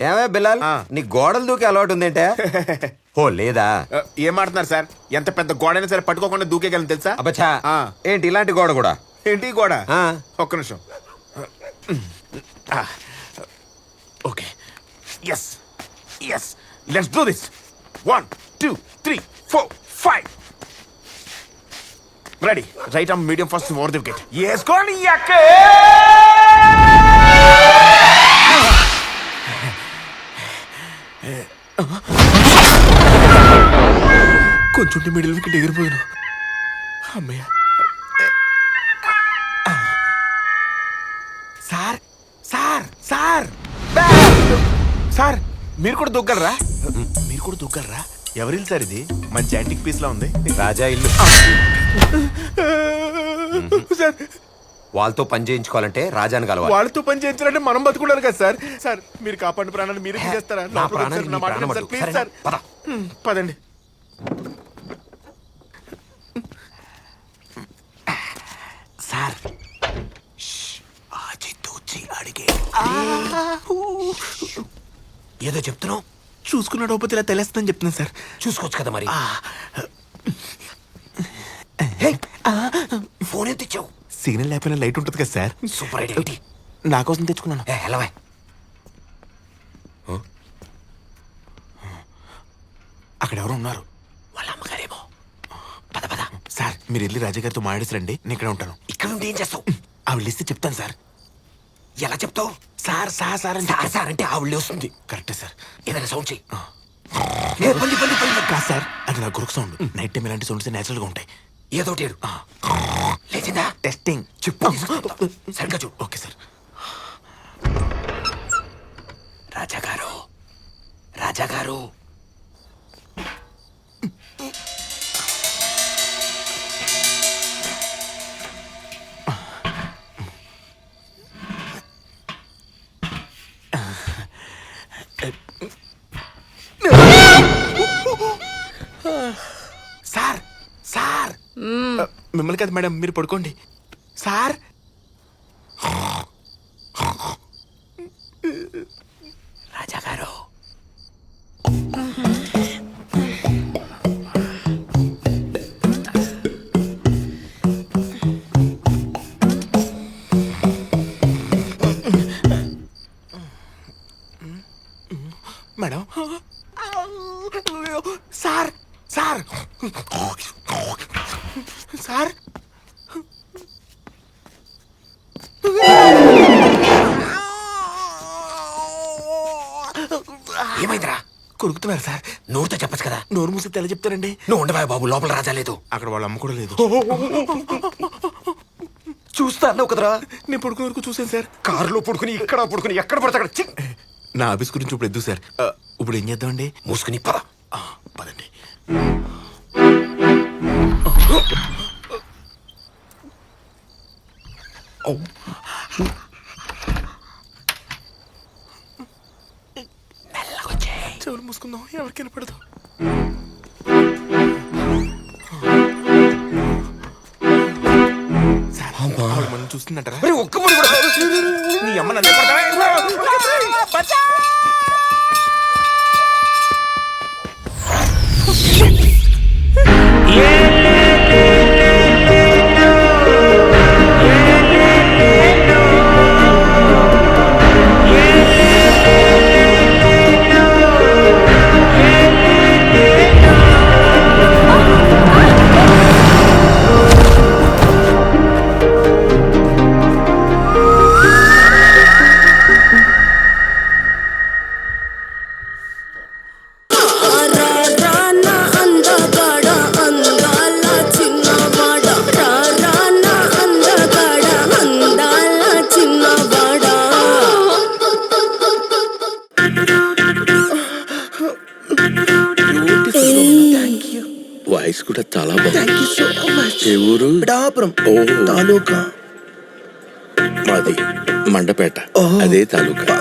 ఏమే బిల్లాల్ నీ గోడలు దూకే అలవాటు ఉందేంటే? ఓ లేదా? ఏం మాట్లాడుతున్నారు సార్? ఎంత పెద్ద గోడైనా సరే పట్టుకోకుండా దూకేగలను తెలుసా? అబ్బచ్చా, ఏంటి ఇలాంటి గోడ కూడా? ఏంటి గోడ? ఒక్క నిమిషం. Okay, yes yes, let's do this. 1 2 3 4 5. Ready. Right arm medium fast over the wicket. వేసుకోండి అక్కే. కొంచెం మిడిల్ వికెట్ ఎగిరిపోయాను. అమ్మయ్య. సార్ సార్ సార్ సార్, మీరు కూడా దూకగలరా? మీరు కూడా దూకగలరా? ఎవరిల్లు సార్ ఇది? మంచి యాంటిక్ పీస్ లా ఉంది. రాజా ఇల్లు. సార్, వాళ్ళతో పని చేయించుకోవాలంటే రాజాని కలవాలి. వాళ్ళతో పని చేయించాలంటే మనం బతుకున్నారు కదా సార్. సార్, మీరు కాపాడిన ప్రాణాలు మీరే చేస్తారా? నా ప్రాణాన్ని నీ ప్రాణం అడ్డు. ప్లీజ్ సరేనా? సార్. పద. పదండి. సార్, ఆచితూచి అడిగే. ఏదో చెప్తున్నావు? చూసుకున్న డోపతి ఇలా తెలుస్తుందని చెప్తున్నాను సార్. చూసుకోవచ్చు కదా మరి. ఫోన్ ఎంత ఇచ్చావు? సిగ్నల్ లేకపోయినా లైట్ ఉంటుంది కదా సార్. Super idea. నా కోసం తెచ్చుకున్నాను. ఎలా? అక్కడ ఎవరు ఉన్నారు? వాళ్ళ అమ్మగారేమో. పద పద. సార్, మీరు వెళ్ళి రాజాగారితో మాట్లాడేసి రండి. నేను ఇక్కడ ఉంటాను. ఇక్కడ ఉండి ఏం చేస్తావు? ఆవిడ ఇస్తే చెప్తాను సార్. ఎలా చెప్తావు? సార్ సార్ సార్ అని సార్ సార్ అంటే ఆవిడే వస్తుంది. కరెక్టే సార్. ఏదైనా సౌండ్ చెయ్యి. కాదు సార్, అది నా గురుకు సౌండ్. నైట్ టైం ఇలాంటి సౌండ్స్ నేచురల్ గా ఉంటాయి. ఏదో లేచిందా? టెస్టింగ్. చెప్పు. సరిగ్గా చూడు. Okay sir. రాజాగారు, రాజాగారు. సార్ సార్, మిమ్మల్ని కదా మేడం, మీరు పడుకోండి. సార్, రాజాగారు. మేడం. సార్ సార్ సార్, ఏమైందిరా? కొరుకుతున్నారు సార్. నోరుతో చెప్పచ్చు కదా. నోరు మూసి తెల్ల చెప్తారండి. నువ్వు ఉండవా బాబు, లోపల రాజా లేదు. అక్కడ వాళ్ళ అమ్మ కూడా లేదు. చూస్తా అన్నావు కదరా. నేను పడుకునే వరకు చూసాను సార్. కారులో పడుకుని, ఇక్కడ పడుకుని, ఎక్కడ పడితే అక్కడ. నా ఆఫీస్ గురించి ఇప్పుడు ఎద్దు సార్. ఇప్పుడు ఏం చేద్దామండి? మూసుకుని పద. పదండి. చెవులు మూసుకుందాం, ఎవరికి వినపడదు. మనం చూస్తుందంటారా? ఒక్క ముడి కూడా. నీ అమ్మ నన్ను కొడతావా? వాయిస్ కూడా చాలా బాగుంది. ఏ ఊరు? పిఠాపురం తాలూకా. మాది మండపేట, అదే తాలూకా.